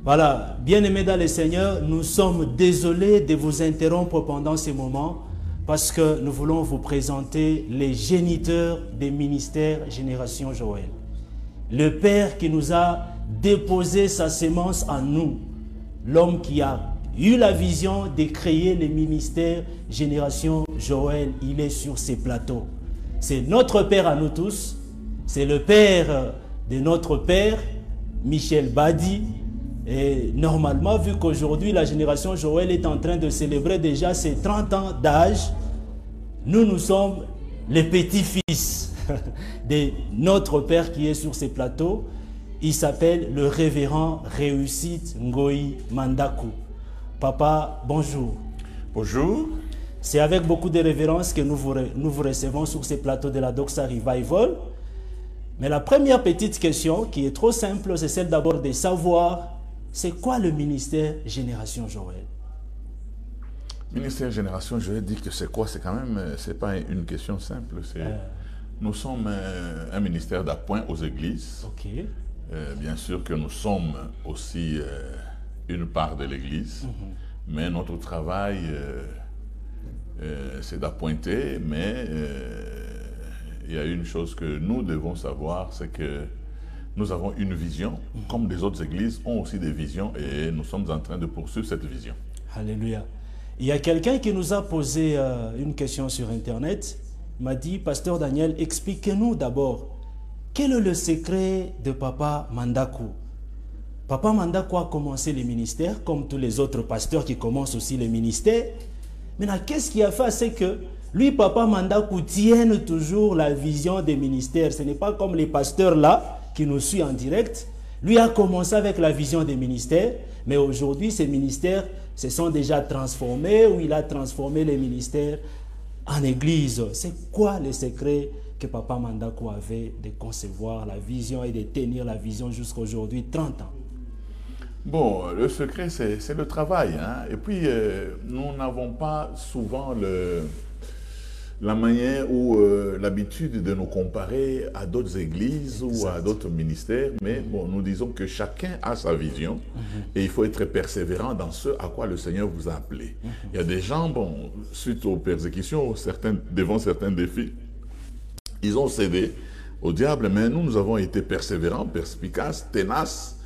Voilà, bien-aimés dans le Seigneur, nous sommes désolés de vous interrompre pendant ces moments parce que nous voulons vous présenter les géniteurs des ministères Génération Joël. Le Père qui nous a déposé sa sémence en nous, l'homme qui a eu la vision de créer les ministères Génération Joël, il est sur ces plateaux. C'est notre Père à nous tous, c'est le Père de notre Père, Michel Badi. Et normalement, vu qu'aujourd'hui la Génération Joël est en train de célébrer déjà ses 30 ans d'âge, nous sommes les petits-fils de notre Père qui est sur ces plateaux. Il s'appelle le révérend Réussite Ngoï Mandakou. Papa, bonjour. Bonjour. C'est avec beaucoup de révérence que nous vous recevons sur ces plateaux de la Doxa Revival. Mais la première petite question, qui est trop simple, c'est celle d'abord de savoir c'est quoi le ministère Génération Joël? Ministère Génération Joël dit que c'est quoi? C'est quand même, c'est pas une question simple. Nous sommes un ministère d'appoint aux églises. Ok. Bien sûr que nous sommes aussi une part de l'église, mais notre travail, c'est d'appointer, mais il y a une chose que nous devons savoir, c'est que nous avons une vision, comme les autres églises ont aussi des visions, et nous sommes en train de poursuivre cette vision. Alléluia. Il y a quelqu'un qui nous a posé une question sur Internet. Il m'a dit, Pasteur Daniel, expliquez-nous d'abord, quel est le secret de Papa Mandakou? Papa Mandakou a commencé les ministères, comme tous les autres pasteurs qui commencent aussi les ministères. Maintenant, qu'est-ce qui a fait? C'est que lui, Papa Mandakou, tienne toujours la vision des ministères. Ce n'est pas comme les pasteurs là, qui nous suit en direct. Lui a commencé avec la vision des ministères, mais aujourd'hui, ces ministères se sont déjà transformés, ou il a transformé les ministères en église. C'est quoi le secret que Papa Mandakou avait de concevoir la vision et de tenir la vision jusqu'à aujourd'hui, 30 ans? Bon, le secret, c'est le travail. Hein? Et puis, nous n'avons pas souvent la manière ou l'habitude de nous comparer à d'autres églises ou à d'autres ministères, mais bon, nous disons que chacun a sa vision et il faut être persévérant dans ce à quoi le Seigneur vous a appelé. Il y a des gens, bon, suite aux persécutions, devant certains défis, ils ont cédé au diable, mais nous avons été persévérants, perspicaces, tenaces,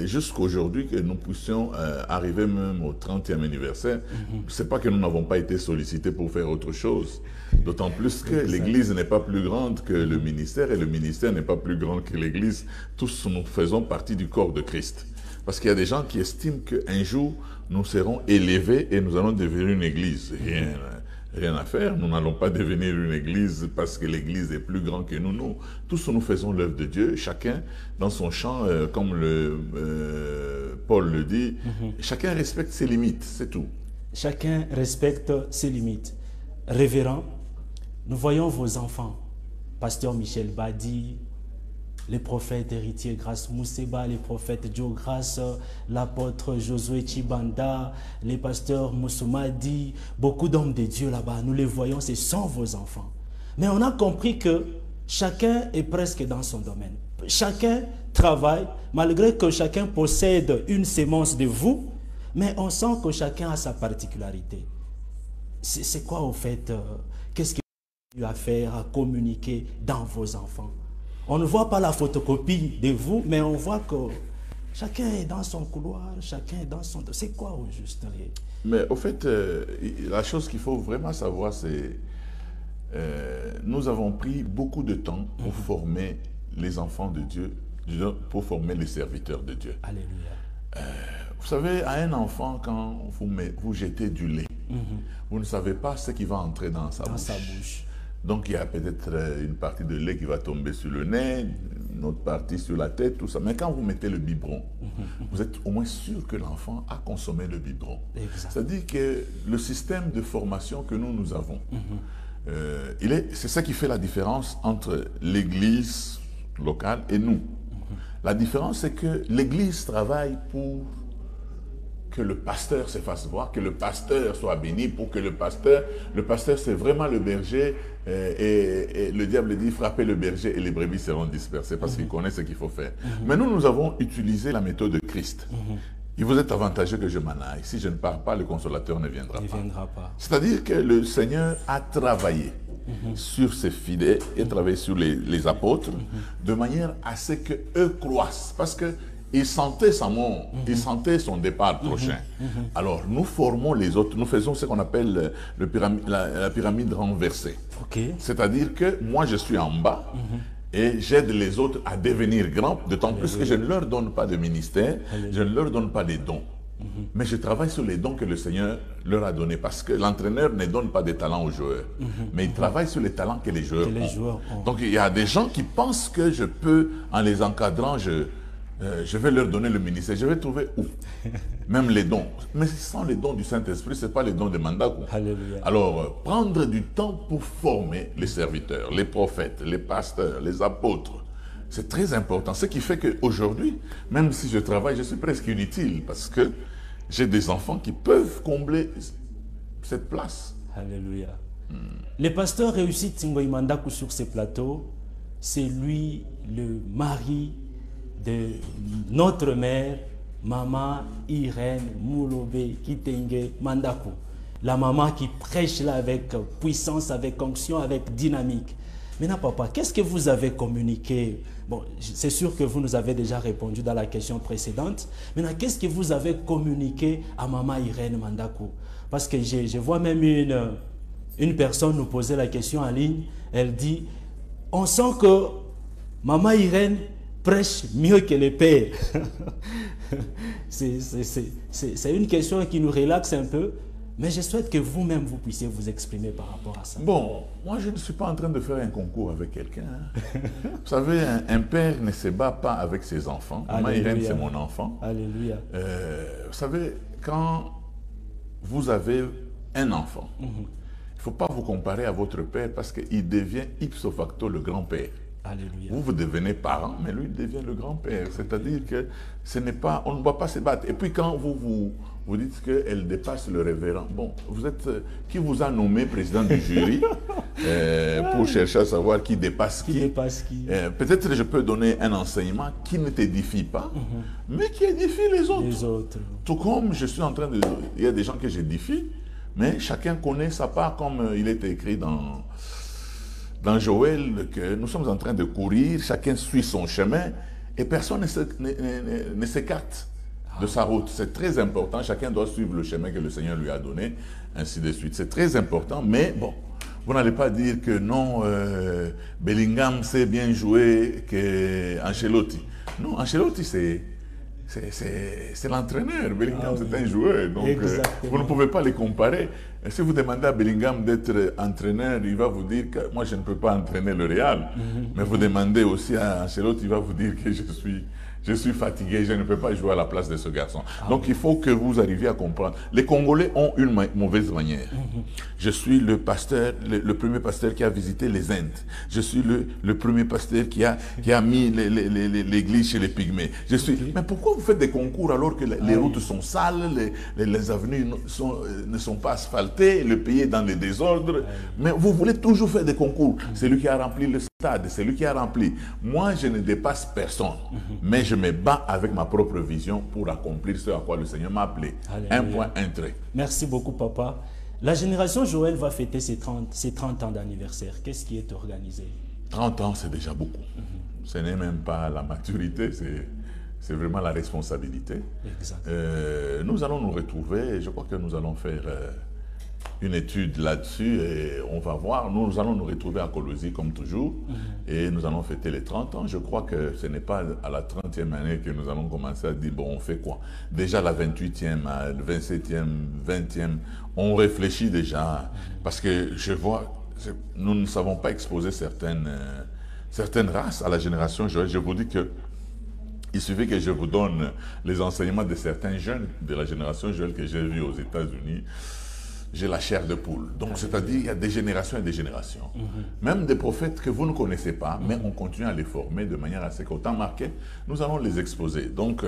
jusqu'à aujourd'hui que nous puissions arriver même au 30e anniversaire. C'est pas que nous n'avons pas été sollicités pour faire autre chose. D'autant plus que l'Église n'est pas plus grande que le ministère et le ministère n'est pas plus grand que l'Église. Tous nous faisons partie du corps de Christ. Parce qu'il y a des gens qui estiment qu'un jour nous serons élevés et nous allons devenir une Église. Rien à faire, nous n'allons pas devenir une église parce que l'église est plus grande que nous. Nous, tous nous faisons l'œuvre de Dieu, chacun dans son champ, comme Paul le dit, chacun respecte ses limites, c'est tout. Chacun respecte ses limites. Révérend, nous voyons vos enfants, Pasteur Michel Badi, les prophètes héritiers Grace Mousseba, les prophètes Joe Grace, l'apôtre Josué Chibanda, les pasteurs Moussoumadi, beaucoup d'hommes de Dieu là-bas, nous les voyons, ce sont vos enfants. Mais on a compris que chacun est presque dans son domaine. Chacun travaille, malgré que chacun possède une sémence de vous, mais on sent que chacun a sa particularité. C'est quoi au fait, qu'est-ce qu'il y a à faire, à communiquer dans vos enfants? On ne voit pas la photocopie de vous, mais on voit que chacun est dans son couloir, chacun est dans son... C'est quoi au juste? Mais au fait, la chose qu'il faut vraiment savoir, c'est nous avons pris beaucoup de temps pour former les enfants de Dieu, pour former les serviteurs de Dieu. Alléluia. Vous savez, à un enfant, quand vous jetez du lait, vous ne savez pas ce qui va entrer dans sa bouche. Donc, il y a peut-être une partie de lait qui va tomber sur le nez, une autre partie sur la tête, tout ça. Mais quand vous mettez le biberon, vous êtes au moins sûr que l'enfant a consommé le biberon. C'est-à-dire que le système de formation que nous avons, c'est ça qui fait la différence entre l'église locale et nous. La différence, c'est que l'église travaille pour que le pasteur se fasse voir, que le pasteur soit béni, pour que le pasteur c'est vraiment le berger, et le diable dit frappez le berger et les brebis seront dispersées parce qu'il connaît ce qu'il faut faire. Mais nous avons utilisé la méthode de Christ. il vous est avantageux que je m'en aille. Si je ne pars pas, le consolateur ne viendra pas. C'est-à-dire que le Seigneur a travaillé sur ses fidèles et travaillé sur les apôtres de manière à ce qu'eux croissent. Parce qu'ils sentaient sa mort, ils sentaient son départ prochain. Alors nous formons les autres, nous faisons ce qu'on appelle la pyramide renversée. C'est-à-dire que moi je suis en bas, et j'aide les autres à devenir grands, d'autant plus que je ne leur donne pas de ministère, je ne leur donne pas des dons. Mais je travaille sur les dons que le Seigneur leur a donnés, parce que l'entraîneur ne donne pas des talents aux joueurs, mais il travaille sur les talents que les joueurs ont. Donc il y a des gens qui pensent que je peux, en les encadrant, je vais leur donner le ministère. Je vais trouver où? Même les dons. Mais sans les dons du Saint-Esprit, ce n'est pas les dons de Mandakou. Alors, prendre du temps pour former les serviteurs, les prophètes, les pasteurs, les apôtres, c'est très important. Ce qui fait qu'aujourd'hui, même si je travaille, je suis presque inutile parce que j'ai des enfants qui peuvent combler cette place. Alléluia. Le pasteur réussit Tingoï Mandakou sur ces plateaux. C'est lui le mari de notre mère, Maman Irène Moulobe Kitenge Mandakou. La maman qui prêche là avec puissance, avec onction, avec dynamique. Maintenant, papa, qu'est-ce que vous avez communiqué? Bon, c'est sûr que vous nous avez déjà répondu dans la question précédente. Maintenant, qu'est-ce que vous avez communiqué à Maman Irène Mandakou? Parce que je vois même une personne nous poser la question en ligne. Elle dit, on sent que Maman Irène prêche mieux que les pères. C'est une question qui nous relaxe un peu, mais je souhaite que vous-même, vous puissiez vous exprimer par rapport à ça. Bon, moi je ne suis pas en train de faire un concours avec quelqu'un. Vous savez, un père ne se bat pas avec ses enfants. Maman Irène, c'est mon enfant. Alléluia. Vous savez, quand vous avez un enfant, il ne faut pas vous comparer à votre père parce qu'il devient ipso facto le grand-père. Alléluia. Vous devenez parent, mais lui devient le grand-père. C'est-à-dire que ce n'est pas, on ne doit pas se battre. Et puis quand vous dites qu'elle dépasse le révérend, bon, vous êtes, qui vous a nommé président du jury pour chercher à savoir qui dépasse qui. Peut-être je peux donner un enseignement qui ne t'édifie pas, mais qui édifie les autres. Tout comme je suis en train de... Il y a des gens que j'édifie, mais chacun connaît sa part, comme il est écrit dans Joël, que nous sommes en train de courir, chacun suit son chemin et personne ne s'écarte de sa route. C'est très important, chacun doit suivre le chemin que le Seigneur lui a donné, ainsi de suite. C'est très important, mais bon, vous n'allez pas dire que non, Bellingham sait bien jouer qu'Ancelotti. Non, Ancelotti c'est l'entraîneur, Bellingham c'est un joueur, donc vous ne pouvez pas les comparer. Et si vous demandez à Bellingham d'être entraîneur, il va vous dire que moi je ne peux pas entraîner le Real. Mais vous demandez aussi à Ancelotti, il va vous dire que je suis fatigué, je ne peux pas jouer à la place de ce garçon. Donc il faut que vous arriviez à comprendre. Les Congolais ont une mauvaise manière. Je suis le pasteur, le premier pasteur qui a visité les Indes. Je suis le premier pasteur qui a mis l'église chez les Pygmées. Mais pourquoi vous faites des concours alors que les routes sont sales, les avenues ne sont pas asphaltées, le pays est dans le désordre? Mais vous voulez toujours faire des concours. C'est lui qui a rempli le stade, c'est lui qui a rempli. Moi, je ne dépasse personne. Mais je me bats avec ma propre vision pour accomplir ce à quoi le Seigneur m'a appelé. Alléluia. Un point, un trait. Merci beaucoup, papa. La génération Joël va fêter ses 30 ans d'anniversaire. Qu'est-ce qui est organisé? 30 ans, c'est déjà beaucoup. Ce n'est même pas la maturité, c'est vraiment la responsabilité. Nous allons nous retrouver, je crois que nous allons faire une étude là-dessus et on va voir. Nous allons nous retrouver à Colosie comme toujours et nous allons fêter les 30 ans. Je crois que ce n'est pas à la 30e année que nous allons commencer à dire bon, on fait quoi? Déjà la 28e, à 27e, 20e, on réfléchit déjà parce que je vois, nous ne savons pas exposer certaines races à la génération Joël. Je vous dis que il suffit que je vous donne les enseignements de certains jeunes de la génération Joël que j'ai vus aux États-Unis. J'ai la chair de poule. Donc, c'est-à-dire il y a des générations et des générations. Même des prophètes que vous ne connaissez pas, mais on continue à les former de manière à ce qu'au temps marqué, nous allons les exposer. Donc,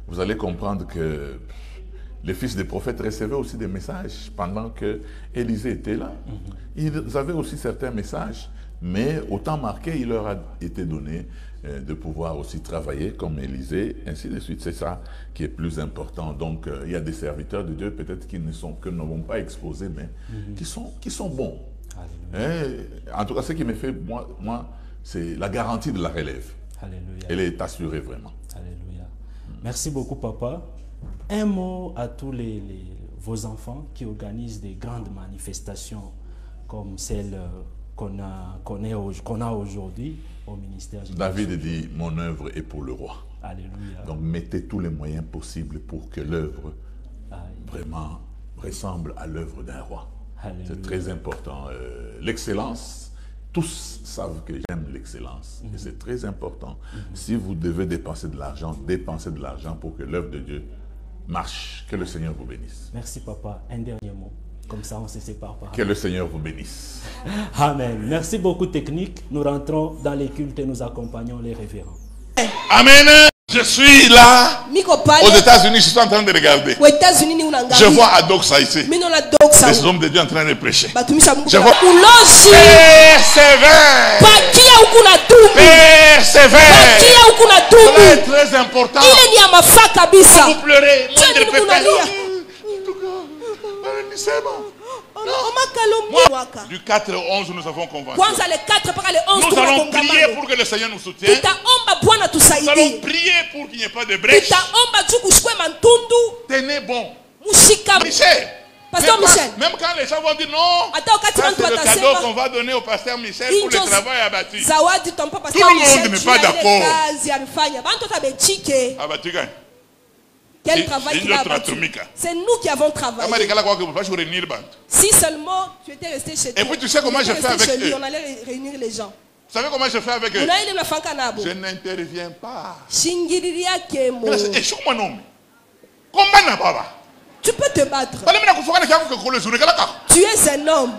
vous allez comprendre que les fils des prophètes recevaient aussi des messages pendant que Élisée était là. Ils avaient aussi certains messages Mais au temps marqué, il leur a été donné de pouvoir aussi travailler comme Élisée, ainsi de suite. C'est ça qui est plus important. Donc, il y a des serviteurs de Dieu peut-être qui ne vont pas exposer, mais qui sont bons. En tout cas, ce qui me fait, moi c'est la garantie de la relève. Alléluia. Elle est assurée vraiment. Alléluia. Merci beaucoup, papa. Un mot à tous vos enfants qui organisent des grandes manifestations comme celle qu'on a aujourd'hui au ministère. David dit, mon œuvre est pour le roi. Alléluia. Donc mettez tous les moyens possibles pour que l'œuvre vraiment ressemble à l'œuvre d'un roi. C'est très important. L'excellence, tous savent que j'aime l'excellence. Et c'est très important. Si vous devez dépenser de l'argent, dépensez de l'argent pour que l'œuvre de Dieu marche. Que le Seigneur vous bénisse. Merci, papa. Un dernier mot. Comme ça, on se sépare par Que le Seigneur vous bénisse. Amen. Merci beaucoup, technique. Nous rentrons dans les cultes et nous accompagnons les révérends. Amen. Je suis là, aux États-Unis, je suis en train de regarder. Je vois à Doxa ici, les hommes de Dieu en train de prêcher. Je vois persévère. Persévère. C'est très important. Vous pleurez, moi, du 4 au 11, nous avons convaincu. Nous allons prier pour que le Seigneur nous soutienne. Nous allons prier pour qu'il n'y ait pas de brèche. Tenez bon. Michel. Même quand les gens vont dire non, ça c'est le cadeau qu'on va donner au pasteur Michel pour le travail abattu. Tout le monde n'est pas d'accord. Abattu gagne. Quel travail qu'il a abattu. C'est nous qui avons travaillé. Si seulement tu étais resté chez toi. Et puis tu sais comment je fais avec eux. On allait réunir les gens. Vous savez comment je fais avec eux? Je n'interviens pas. Tu peux te battre. Tu es un homme.